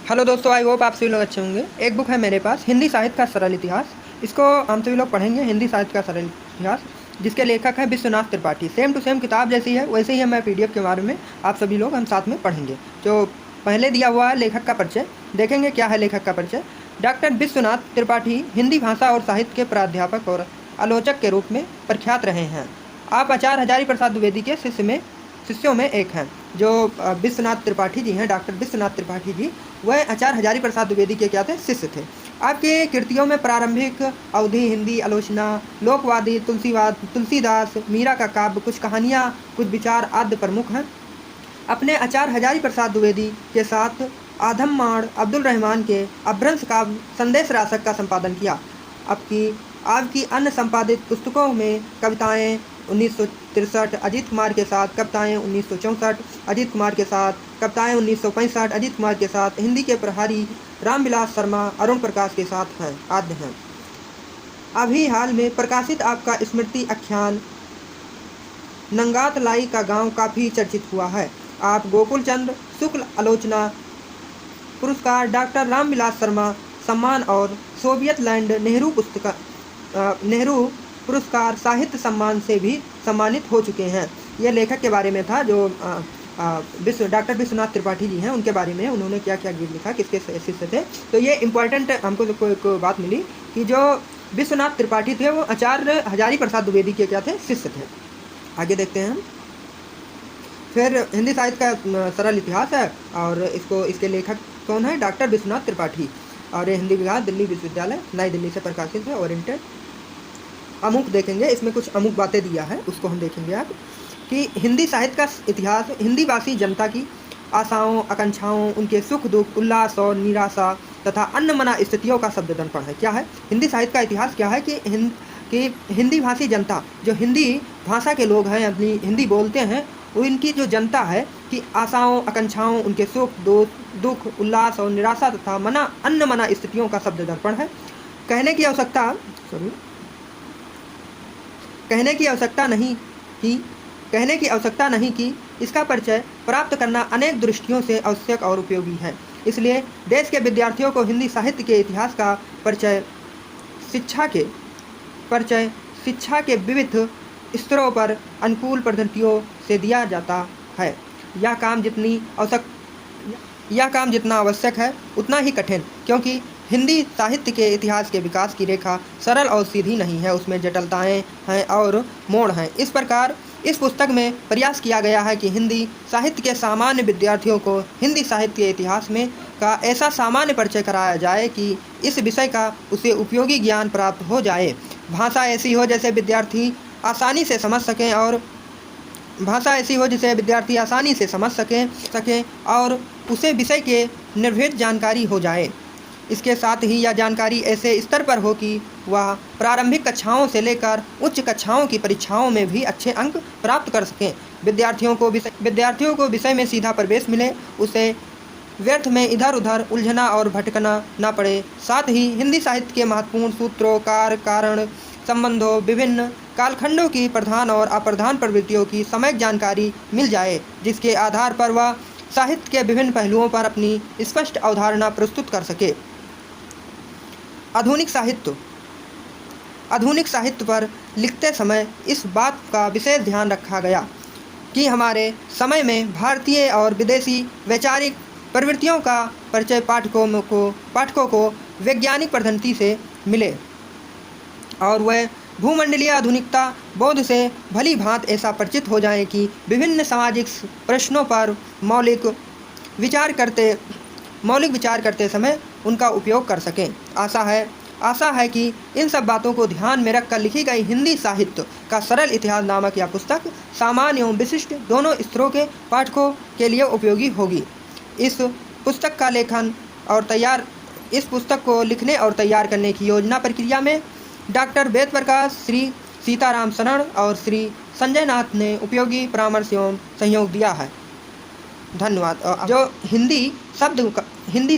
Hello दोस्तों, I hope आप सभी लोग अच्छे होंगे। एक बुक है मेरे पास, हिंदी साहित्य का सरल इतिहास। इसको हम सभी लोग पढ़ेंगे, हिंदी साहित्य का सरल इतिहास, जिसके लेखक हैं Vishwanath Tripathi. Same to same किताब जैसी है वैसे ही है। मैं पीडीएफ के बारे में आप सभी लोग हम साथ में पढ़ेंगे। जो पहले दिया हुआ है लेखक का परिचय, देखेंगे क्या है लेखक का परिचय। डॉक्टर विश्वनाथ त्रिपाठी हिंदी भाषा और साहित्य के प्राध्यापक और आलोचक के रूप में प्रख्यात रहे हैं। आप आचार्य हजारी प्रसाद द्विवेदी के शिष्यों में एक हैं। जो विश्वनाथ त्रिपाठी जी हैं, डॉक्टर विश्वनाथ त्रिपाठी जी, वह आचार्य हजारी प्रसाद द्विवेदी के क्या थे? शिष्य थे। आपकी कृतियों में प्रारंभिक अवधि हिंदी आलोचना, लोकवादी, तुलसीदास, मीरा का काव्य, कुछ कहानियाँ, कुछ विचार आदि प्रमुख हैं। अपने आचार्य हजारी प्रसाद द्विवेदी के साथ आधममाण अब्दुल रहमान के अपभ्रंश काव्य संदेश रासक का संपादन किया। आपकी अन्य संपादित पुस्तकों में कविताएं 1963 अजीत कुमार के साथ, कविताएं 1964 अजीत कुमार के साथ, कविताएं 1965 अजीत कुमार के साथ, हिंदी के प्रभारी रामविलास शर्मा, अरुण प्रकाश के साथ हैं आदि हैं। अभी हाल में प्रकाशित आपका स्मृति आख्यान नंगातलाई का गांव काफ़ी चर्चित हुआ है। आप गोकुल चंद्र शुक्ल आलोचना पुरस्कार, डॉक्टर रामविलास शर्मा सम्मान और सोवियत लैंड नेहरू पुरस्कार साहित्य सम्मान से भी सम्मानित हो चुके हैं। यह लेखक के बारे में था, जो डॉक्टर विश्वनाथ त्रिपाठी जी हैं, उनके बारे में उन्होंने क्या क्या गीत लिखा, किसके शिष्य थे। तो ये इम्पोर्टेंट हमको एक बात मिली कि जो विश्वनाथ त्रिपाठी थे वो आचार्य हजारी प्रसाद द्विवेदी के क्या थे? शिष्य थे। आगे देखते हैं हम। फिर हिंदी साहित्य का सरल इतिहास है और इसके लेखक कौन है? डॉक्टर विश्वनाथ त्रिपाठी। और ये हिंदी विभाग दिल्ली विश्वविद्यालय नई दिल्ली से प्रकाशित है, ओरिएंटेड। अमुक देखेंगे, इसमें कुछ अमुक बातें दिया है, उसको हम देखेंगे आप कि हिंदी साहित्य का इतिहास हिंदी भाषी जनता की आशाओं, आकांक्षाओं, उनके सुख दुख, उल्लास और निराशा तथा अन्नमना स्थितियों का शब्द दर्पण है। क्या है हिंदी साहित्य का इतिहास? क्या है कि हिंदी भाषी जनता, जो हिंदी भाषा के लोग हैं, अपनी हिंदी बोलते हैं, उनकी जो जनता है कि आशाओं, आकांक्षाओं, उनके सुख दुख, उल्लास और निराशा तथा अन्नमना स्थितियों का शब्द दर्पण है। कहने की आवश्यकता नहीं कि इसका परिचय प्राप्त करना अनेक दृष्टियों से आवश्यक और उपयोगी है। इसलिए देश के विद्यार्थियों को हिंदी साहित्य के इतिहास का परिचय शिक्षा के विविध स्तरों पर अनुकूल पद्धतियों से दिया जाता है। यह काम जितना आवश्यक है उतना ही कठिन, क्योंकि हिंदी साहित्य के इतिहास के विकास की रेखा सरल और सीधी नहीं है, उसमें जटिलताएं हैं और मोड़ हैं। इस प्रकार इस पुस्तक में प्रयास किया गया है कि हिंदी साहित्य के सामान्य विद्यार्थियों को हिंदी साहित्य के इतिहास में का ऐसा सामान्य परिचय कराया जाए कि इस विषय का उसे उपयोगी ज्ञान प्राप्त हो जाए। भाषा ऐसी हो जिसे विद्यार्थी आसानी से समझ सकें और उसे विषय के निर्भीत जानकारी हो जाए। इसके साथ ही यह जानकारी ऐसे स्तर पर हो कि वह प्रारंभिक कक्षाओं से लेकर उच्च कक्षाओं की परीक्षाओं में भी अच्छे अंक प्राप्त कर सकें। विद्यार्थियों को विषय में सीधा प्रवेश मिले, उसे व्यर्थ में इधर उधर उलझना और भटकना न पड़े। साथ ही हिंदी साहित्य के महत्वपूर्ण सूत्रों, कारण संबंधों, विभिन्न कालखंडों की प्रधान और अप्रधान प्रवृत्तियों की सम्यक जानकारी मिल जाए, जिसके आधार पर वह साहित्य के विभिन्न पहलुओं पर अपनी स्पष्ट अवधारणा प्रस्तुत कर सके। आधुनिक साहित्य पर लिखते समय इस बात का विशेष ध्यान रखा गया कि हमारे समय में भारतीय और विदेशी वैचारिक प्रवृत्तियों का परिचय पाठकों को वैज्ञानिक पद्धति से मिले और वह भूमंडलीय आधुनिकता बोध से भली भांति ऐसा परिचित हो जाएं कि विभिन्न सामाजिक प्रश्नों पर मौलिक विचार करते समय उनका उपयोग कर सकें। आशा है कि इन सब बातों को ध्यान में रखकर लिखी गई हिंदी साहित्य का सरल इतिहास नामक यह पुस्तक सामान्य एवं विशिष्ट दोनों स्तरों के पाठकों के लिए उपयोगी होगी। इस पुस्तक को लिखने और तैयार करने की योजना प्रक्रिया में डॉक्टर वेद प्रकाश, श्री सीताराम शरण और श्री संजय नाथ ने उपयोगी परामर्श एवं सहयोग दिया है। धन्यवाद। जो हिंदी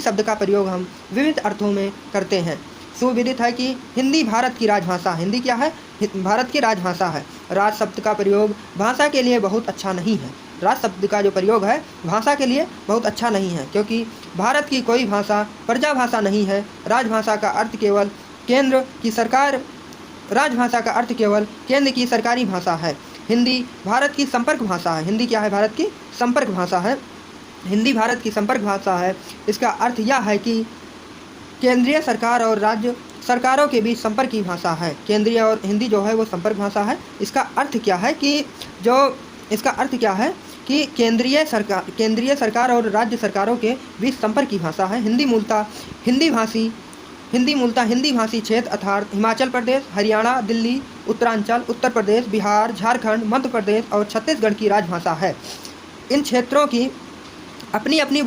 शब्द का प्रयोग हम विविध अर्थों में करते हैं। सुविदित है कि हिंदी भारत की राजभाषा। भारत की राजभाषा है। राज शब्द का प्रयोग भाषा के लिए बहुत अच्छा नहीं है। राज शब्द का जो प्रयोग है भाषा के लिए बहुत अच्छा नहीं है, क्योंकि भारत की कोई भाषा प्रजाभाषा नहीं है। राजभाषा का अर्थ केवल केंद्र की सरकार राजभाषा का अर्थ केवल केंद्र की सरकारी भाषा है। हिंदी भारत की संपर्क भाषा है। हिंदी क्या है? भारत की संपर्क भाषा है। हिंदी भारत की संपर्क भाषा है। इसका अर्थ यह है कि केंद्रीय सरकार और राज्य सरकारों के बीच संपर्क की भाषा है। केंद्रीय और हिंदी जो है वो संपर्क भाषा है। इसका अर्थ क्या है कि केंद्रीय सरकार और राज्य सरकारों के बीच संपर्क की भाषा है। हिंदी मूलतः हिंदी भाषी क्षेत्र अर्थात हिमाचल प्रदेश, हरियाणा, दिल्ली, उत्तरांचल, उत्तर प्रदेश, बिहार, झारखंड, मध्य प्रदेश और छत्तीसगढ़ की राजभाषा है। इन क्षेत्रों की अपनी अपनी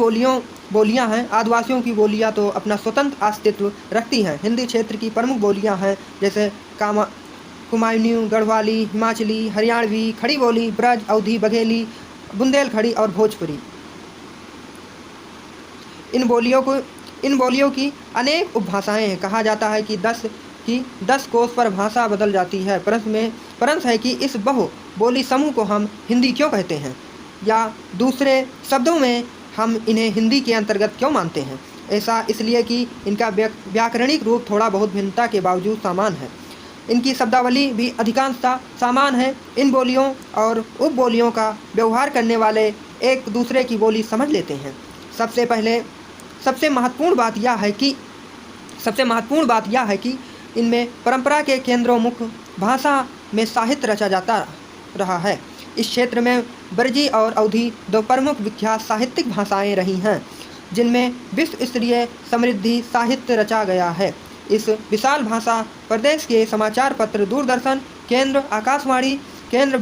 बोलियां हैं। आदिवासियों की बोलियां तो अपना स्वतंत्र अस्तित्व रखती हैं। हिंदी क्षेत्र की प्रमुख बोलियां हैं जैसे कुमायूनी, गढ़वाली, हिमाचली, हरियाणवी, खड़ी बोली, ब्रज, अवधी, बघेली, बुंदेलखंडी और भोजपुरी। इन बोलियों की अनेक उपभाषाएं हैं। कहा जाता है कि 10 कोस पर भाषा बदल जाती है। प्रश्न है कि इस बहु बोली समूह को हम हिंदी क्यों कहते हैं, या दूसरे शब्दों में हम इन्हें हिंदी के अंतर्गत क्यों मानते हैं। ऐसा इसलिए कि इनका व्याकरणिक रूप थोड़ा बहुत भिन्नता के बावजूद समान है। इनकी शब्दावली भी अधिकांशतः समान है। इन बोलियों और उपबोलियों का व्यवहार करने वाले एक दूसरे की बोली समझ लेते हैं। सबसे महत्वपूर्ण बात यह है कि इनमें परंपरा के केंद्रोन्मुख भाषा में साहित्य रचा जाता रहा है। इस क्षेत्र में ब्रजी और अवधी दो प्रमुख विख्यात साहित्यिक भाषाएं रही हैं, जिनमें विश्व स्तरीय समृद्धि साहित्य रचा गया है। इस विशाल भाषा प्रदेश के समाचार पत्र, दूरदर्शन केंद्र, आकाशवाणी केंद्र,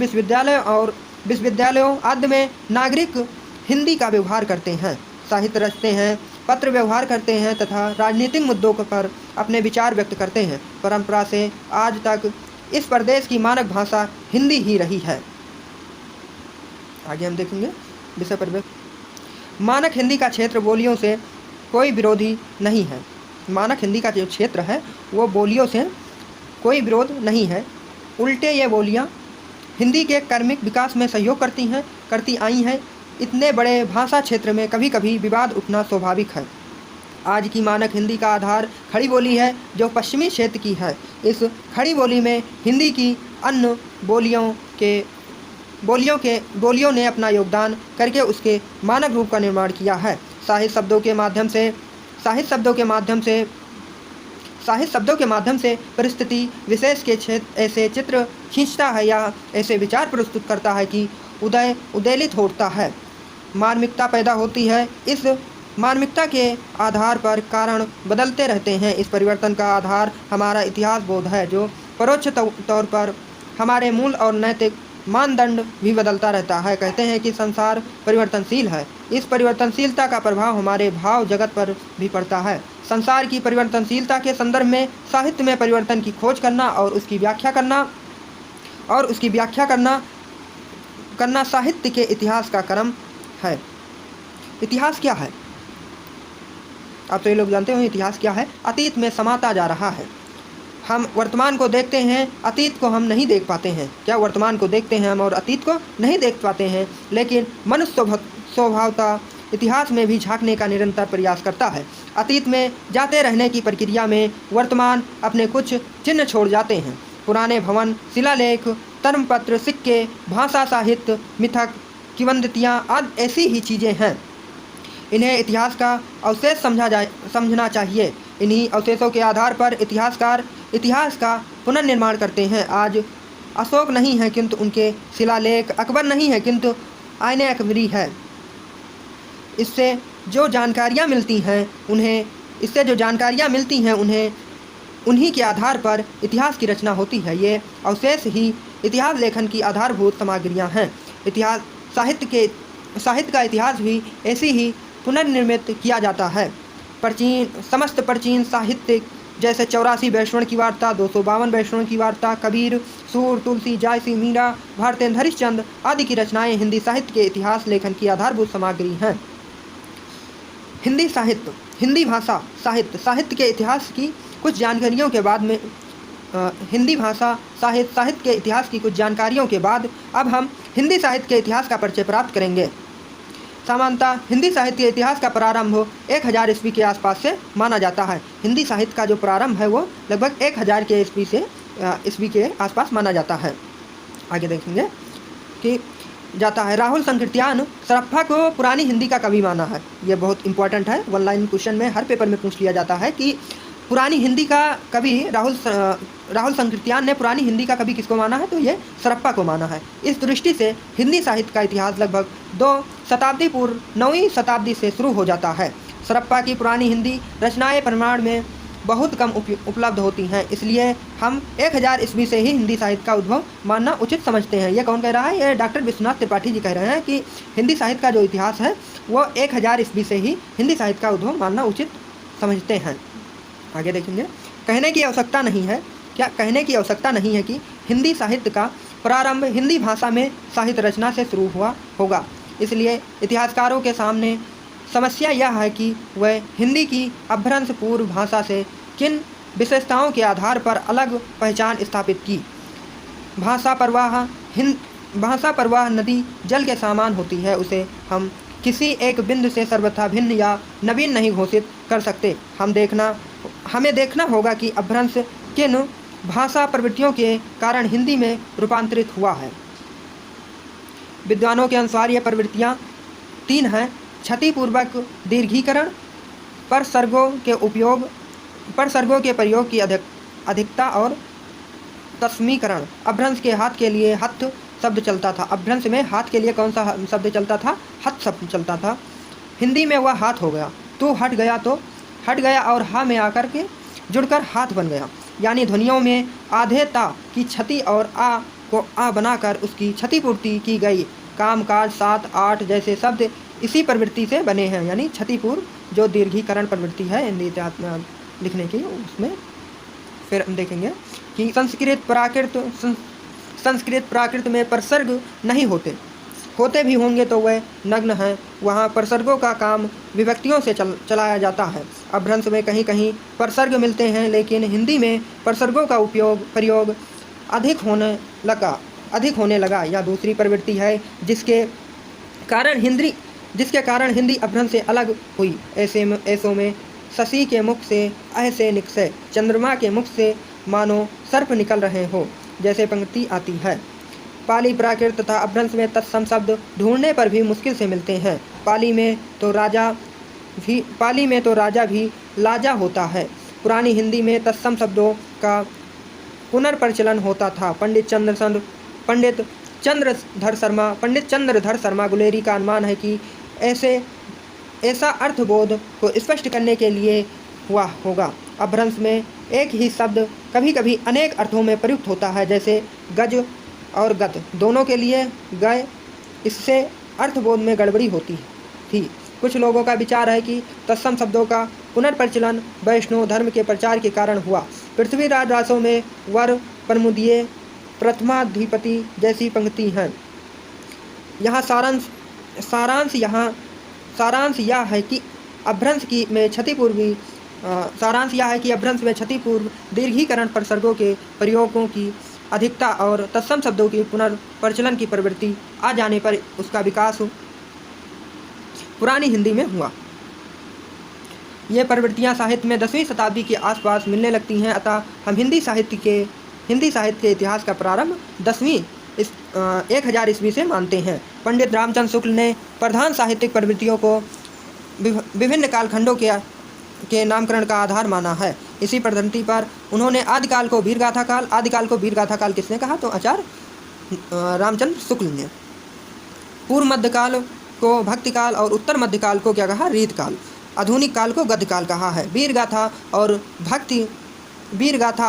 विश्वविद्यालयों आदि में नागरिक हिंदी का व्यवहार करते हैं, साहित्य रचते हैं, पत्र व्यवहार करते हैं तथा राजनीतिक मुद्दों पर अपने विचार व्यक्त करते हैं। परंपरा से आज तक इस प्रदेश की मानक भाषा हिंदी ही रही है। आगे हम देखेंगे विषय पर। मानक हिंदी का क्षेत्र बोलियों से कोई विरोधी नहीं है। मानक हिंदी का जो क्षेत्र है वो बोलियों से कोई विरोध नहीं है। उल्टे ये बोलियाँ हिंदी के कर्मिक विकास में सहयोग करती आई हैं। इतने बड़े भाषा क्षेत्र में कभी कभी विवाद उठना स्वाभाविक है। आज की मानक हिंदी का आधार खड़ी बोली है, जो पश्चिमी क्षेत्र की है। इस खड़ी बोली में हिंदी की अन्य बोलियों ने अपना योगदान करके उसके मानक रूप का निर्माण किया है। साहित्य शब्दों के माध्यम से परिस्थिति विशेष के क्षेत्र ऐसे चित्र खींचता है या ऐसे विचार प्रस्तुत करता है कि उद्वेलित होता है, मार्मिकता पैदा होती है। इस मार्मिकता के आधार पर कारण बदलते रहते हैं। इस परिवर्तन का आधार हमारा इतिहास बोध है, जो परोक्ष तौर पर हमारे मूल और नैतिक मानदंड भी बदलता रहता है। कहते हैं कि संसार परिवर्तनशील है। इस परिवर्तनशीलता का प्रभाव हमारे भाव जगत पर भी पड़ता है। संसार की परिवर्तनशीलता के संदर्भ में साहित्य में परिवर्तन की खोज करना और उसकी व्याख्या करना साहित्य के इतिहास का क्रम है। इतिहास क्या है? आप सभी लोग जानते हो इतिहास क्या है। अतीत में समाता जा रहा है। हम वर्तमान को देखते हैं, अतीत को हम नहीं देख पाते हैं। क्या वर्तमान को देखते हैं हम और अतीत को नहीं देख पाते हैं? लेकिन मनुष्य स्वभावतः इतिहास में भी झांकने का निरंतर प्रयास करता है। अतीत में जाते रहने की प्रक्रिया में वर्तमान अपने कुछ चिन्ह छोड़ जाते हैं। पुराने भवन, शिलालेख, धर्मपत्र, सिक्के, भाषा, साहित्य, मिथक, किंवदंतियाँ आदि ऐसी ही चीज़ें हैं। इन्हें इतिहास का अवशेष समझना चाहिए। इन्हीं अवशेषों के आधार पर इतिहासकार इतिहास का पुनर्निर्माण करते हैं। आज अशोक नहीं है किंतु उनके शिलालेख, अकबर नहीं है किंतु आईने अकबरी है। इससे जो जानकारियाँ मिलती हैं उन्हें उन्हीं के आधार पर इतिहास की रचना होती है। ये अवशेष ही इतिहास लेखन की आधारभूत सामग्रियाँ हैं। साहित्य का इतिहास भी ऐसी ही पुनर्निर्मित किया जाता है। समस्त प्राचीन साहित्य जैसे 84 वैष्णव की वार्ता, 252 वैष्णव की वार्ता, कबीर, सूर, तुलसी, जायसी, मीरा, भारतेंद्र हरिश्चंद्र आदि की रचनाएं हिंदी साहित्य के इतिहास लेखन की आधारभूत सामग्री हैं। हिंदी भाषा साहित्य के इतिहास की कुछ जानकारियों के हिंदी भाषा साहित्य के इतिहास की कुछ जानकारियों के बाद अब हम हिंदी साहित्य के इतिहास का परिचय प्राप्त करेंगे। सामान्यतः हिंदी साहित्य के इतिहास का प्रारंभ 1000 ईस्वी के आसपास से माना जाता है। हिंदी साहित्य का जो प्रारंभ है वो लगभग 1000 के ईस्वी के आसपास माना जाता है। आगे देखेंगे कि जाता है राहुल संकृत्यान सरप्पा को पुरानी हिंदी का कवि माना है। ये बहुत इंपॉर्टेंट है, वन लाइन क्वेश्चन में हर पेपर में पूछ लिया जाता है कि पुरानी हिंदी का कवि राहुल संकृत्यान ने पुरानी हिंदी का कवि किसको माना है, तो ये सरप्पा को माना है। इस दृष्टि से हिंदी साहित्य का इतिहास लगभग 2 शताब्दी पूर्व 9वीं शताब्दी से शुरू हो जाता है। सरप्पा की पुरानी हिंदी रचनाएं परिमाण में बहुत कम उपलब्ध होती हैं, इसलिए हम 1000 ईस्वी से ही हिंदी साहित्य का उद्भव मानना उचित समझते हैं। ये कौन कह रहा है? ये डॉक्टर विश्वनाथ त्रिपाठी जी कह रहे हैं कि हिंदी साहित्य का जो इतिहास है वो 1000 ईस्वी से ही हिंदी साहित्य का उद्भव मानना उचित समझते हैं। आगे देखेंगे, कहने की आवश्यकता नहीं है कि हिंदी साहित्य का प्रारंभ हिंदी भाषा में साहित्य रचना से शुरू हुआ होगा। इसलिए इतिहासकारों के सामने समस्या यह है कि वह हिंदी की अपभ्रंश पूर्व भाषा से किन विशेषताओं के आधार पर अलग पहचान स्थापित की। भाषा प्रवाह नदी जल के समान होती है, उसे हम किसी एक बिंदु से सर्वथा भिन्न या नवीन नहीं घोषित कर सकते। हमें देखना होगा कि अपभ्रंश किन भाषा प्रवृत्तियों के कारण हिंदी में रूपांतरित हुआ है। विद्वानों के अनुसार ये प्रवृत्तियाँ 3 हैं: क्षतिपूर्वक दीर्घीकरण, परसर्गों के प्रयोग की अधिकता और तस्मीकरण। अपभ्रंश के हाथ के लिए हथ शब्द चलता था। अपभ्रंश में हाथ के लिए कौन सा शब्द चलता था? हथ शब्द चलता था। हिंदी में वह हाथ हो गया, तो हट गया और हा में आकर के जुड़कर हाथ बन गया। यानी ध्वनियों में आधेयता की क्षति और आ को आ बनाकर उसकी क्षतिपूर्ति की गई। काम, काज, 7, 8 जैसे शब्द इसी प्रवृत्ति से बने हैं। यानी क्षतिपूर्व जो दीर्घीकरण प्रवृत्ति है हिंदी इतिहास में लिखने की, उसमें फिर हम देखेंगे कि संस्कृत प्राकृत में प्रसर्ग नहीं होते भी होंगे तो वह नग्न हैं। वहाँ प्रसर्गों का काम विभक्तियों से चलाया जाता है। अपभ्रंश में कहीं कहीं प्रसर्ग मिलते हैं, लेकिन हिंदी में प्रसर्गों का प्रयोग अधिक होने लगा। यह दूसरी प्रवृत्ति है जिसके कारण हिंदी अपभ्रंश से अलग हुई। ऐसों में शशि के मुख से ऐसे निकसे, चंद्रमा के मुख से मानो सर्प निकल रहे हो जैसे पंक्ति आती है। पाली, प्राकृत तथा अपभ्रंश में तत्सम शब्द ढूंढने पर भी मुश्किल से मिलते हैं। पाली में तो राजा भी लाजा होता है। पुरानी हिंदी में तत्सम शब्दों का पुनर्प्रचलन होता था। पंडित चंद्रधर शर्मा गुलेरी का अनुमान है कि ऐसा अर्थबोध को स्पष्ट करने के लिए हुआ होगा। अपभ्रंश में एक ही शब्द कभी कभी अनेक अर्थों में प्रयुक्त होता है, जैसे गज और गत दोनों के लिए गए। इससे अर्थबोध में गड़बड़ी होती थी। कुछ लोगों का विचार है कि तत्सम शब्दों का पुनर्प्रचलन वैष्णव धर्म के प्रचार के कारण हुआ। पृथ्वीराज रासों में वर प्रमुदिये प्रथमाधिपति जैसी पंक्ति हैं। यहाँ सारांश यह है कि अपभ्रंश में क्षतिपूर्व दीर्घीकरण प्रसर्गों के प्रयोगों की अधिकता और तत्सम शब्दों की पुनर्प्रचलन की प्रवृत्ति आ जाने पर उसका विकास पुरानी हिंदी में हुआ। ये प्रवृत्तियाँ साहित्य में 10वीं शताब्दी के आसपास मिलने लगती हैं। अतः हम हिंदी साहित्य के इतिहास का प्रारंभ 1000 ईस्वी से मानते हैं। पंडित रामचंद्र शुक्ल ने प्रधान साहित्यिक प्रवृत्तियों को विभिन्न कालखंडों के नामकरण का आधार माना है। इसी पद्धति पर उन्होंने आदिकाल को वीरगाथा काल किसने कहा? तो आचार्य रामचंद्र शुक्ल ने। पूर्व मध्यकाल को भक्तिकाल और उत्तर मध्यकाल को क्या कहा? रीतकाल। आधुनिक काल को गद्यकाल कहा है। वीरगाथा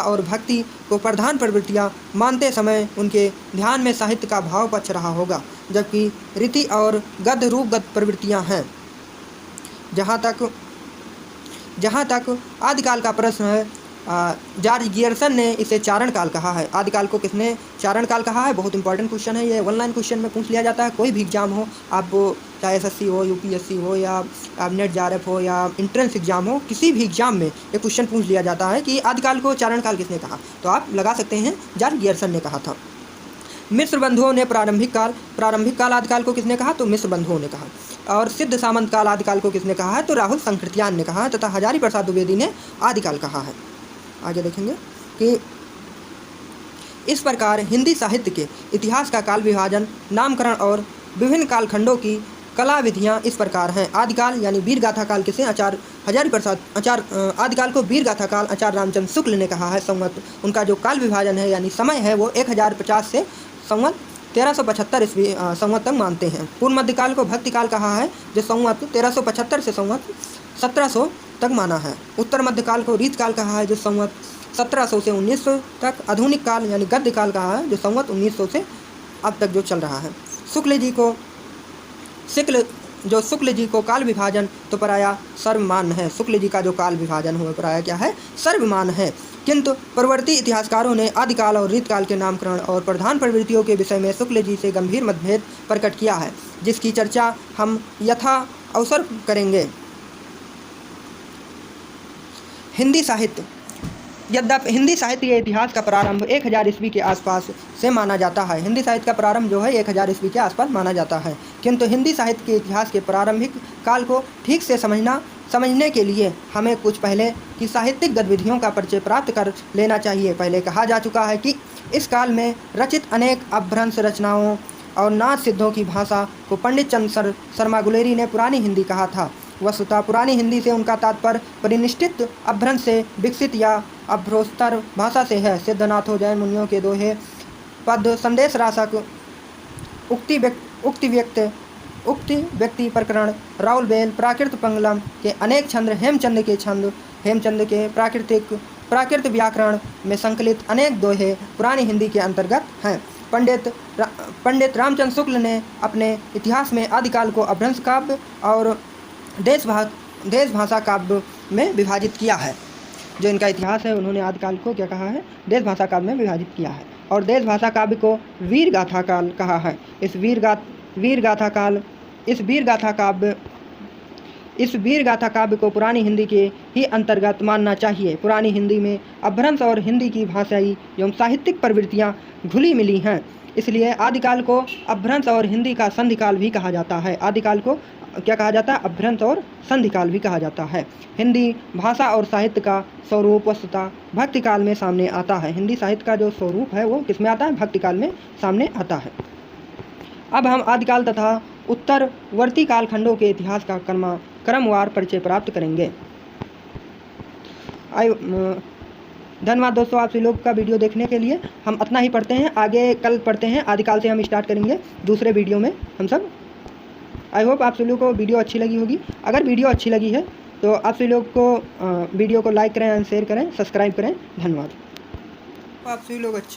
और भक्ति को प्रधान प्रवृत्तियाँ मानते समय उनके ध्यान में साहित्य का भाव पक्ष रहा होगा, जबकि रीति और गद्य रूपगत प्रवृत्तियाँ हैं। जहाँ तक आदिकाल का प्रश्न है, जॉर्ज गियर्सन ने इसे चारण काल कहा है। आदिकाल को किसने चारण काल कहा है? बहुत इंपॉर्टेंट क्वेश्चन है ये, वन लाइन क्वेश्चन में पूछ लिया जाता है। कोई भी एग्जाम हो, आप चाहे एसएससी हो, यूपीएससी हो, या आप नेट जेआरएफ हो, या एंट्रेंस एग्जाम हो, किसी भी एग्जाम में एक क्वेश्चन पूछ लिया जाता है कि आदिकाल को चारण काल किसने कहा, तो आप लगा सकते हैं जॉर्ज गियर्सन ने कहा था। मिस्र बंधुओं ने प्रारंभिक काल आदिकाल को किसने कहा, तो मिस्र बंधुओं ने कहा। और सिद्ध सामंत काल आदिकाल को किसने कहा है, तो राहुल संकृत्यान ने कहा है, तथा हजारी प्रसाद द्विवेदी ने आदिकाल कहा है। आगे देखेंगे कि इस प्रकार हिंदी साहित्य के इतिहास का काल विभाजन, नामकरण और विभिन्न कालखंडों की कला विधियाँ इस प्रकार हैं। आदिकाल यानी वीर गाथा काल किसे आचार्य हजारी प्रसाद आदिकाल को वीर गाथा काल आचार्य रामचंद्र शुक्ल ने कहा है। संवत उनका जो काल विभाजन है यानी समय है वो 1050 से संवत 1375 ईस्वी संवत तक मानते हैं। पूर्व मध्यकाल को भक्ति काल कहा है, जो संवत 1375 से संवत 1700 तक माना है। उत्तर मध्यकाल को रीत काल कहा है, जो संवत 1700 से 1900 तक। आधुनिक काल यानी गद्य काल कहा है, जो संवत 1900 से अब तक जो चल रहा है। शुक्ल जी को काल विभाजन तो पराया सर्वमान्य है। शुक्ल जी का जो काल विभाजन हुआ पराया क्या है, सर्वमान्य है। किंतु परवर्ती इतिहासकारों ने आदिकाल और रीतकाल के नामकरण और प्रधान प्रवृत्तियों के विषय में शुक्ल जी से गंभीर मतभेद प्रकट किया है, जिसकी चर्चा हम यथा अवसर करेंगे। हिंदी साहित्य यद्यपि हिंदी साहित्य के इतिहास का प्रारंभ 1000 ईस्वी के आसपास से माना जाता है। हिंदी साहित्य का प्रारंभ जो है 1000 ईस्वी के आसपास माना जाता है, किंतु हिंदी साहित्य के इतिहास के प्रारंभिक काल को ठीक से समझने के लिए हमें कुछ पहले की साहित्यिक गतिविधियों का परिचय प्राप्त कर लेना चाहिए। पहले कहा जा चुका है कि इस काल में रचित अनेक अपभ्रंश रचनाओं और नाथ सिद्धों की भाषा को पंडित चंद्र शर्मा गुलेरी ने पुरानी हिंदी कहा था। वस्तुतः पुरानी हिंदी से उनका तात्पर्य परिनिष्ठित अपभ्रंश से विकसित या अभ्रोत्तर भाषा से है। सिद्धनाथों जैन मुनियों के दोहे, पद, संदेश राशक, उक्ति व्यक्ति प्रकरण, राउल बेल, प्राकृत पंगलम के अनेक छंद, हेमचंद के प्राकृत व्याकरण में संकलित अनेक दोहे पुरानी हिंदी के अंतर्गत हैं। पंडित रामचंद्र शुक्ल ने अपने इतिहास में आदिकाल को अपभ्रंश काव्य और देश भाषा काव्य में विभाजित किया है। जो इनका इतिहास है उन्होंने आदिकाल को क्या कहा है, देश भाषा काव्य में विभाजित किया है। और देश भाषा काव्य को वीर गाथा काल कहा है। इस वीर गाथा काव्य को पुरानी हिंदी के ही अंतर्गत मानना चाहिए। पुरानी हिंदी में अपभ्रंश और हिंदी की भाषाई एवं साहित्यिक प्रवृत्तियाँ घुली मिली हैं, इसलिए आदिकाल को अपभ्रंश और हिंदी का संधिकाल भी कहा जाता है। आदिकाल को क्या कहा जाता है, अपभ्रंश और संधिकाल भी कहा जाता है। हिंदी भाषा और साहित्य का स्वरूप वस्तुतः भक्ति काल में सामने आता है। हिंदी साहित्य का जो स्वरूप है वो किसमें आता है, भक्ति काल में सामने आता है। अब हम आदिकाल तथा उत्तरवर्ती कालखंडों के इतिहास का क्रमवार परिचय प्राप्त करेंगे। धन्यवाद दोस्तों आप सभी लोग का वीडियो देखने के लिए। हम इतना ही पढ़ते हैं, आगे कल पढ़ते हैं। आदिकाल से हम स्टार्ट करेंगे दूसरे वीडियो में हम सब। आई होप आप सभी लोग को वीडियो अच्छी लगी होगी। अगर वीडियो अच्छी लगी है तो आप सभी लोग को वीडियो को लाइक करें, शेयर करें, सब्सक्राइब करें। धन्यवाद। आप सभी लोग अच्छे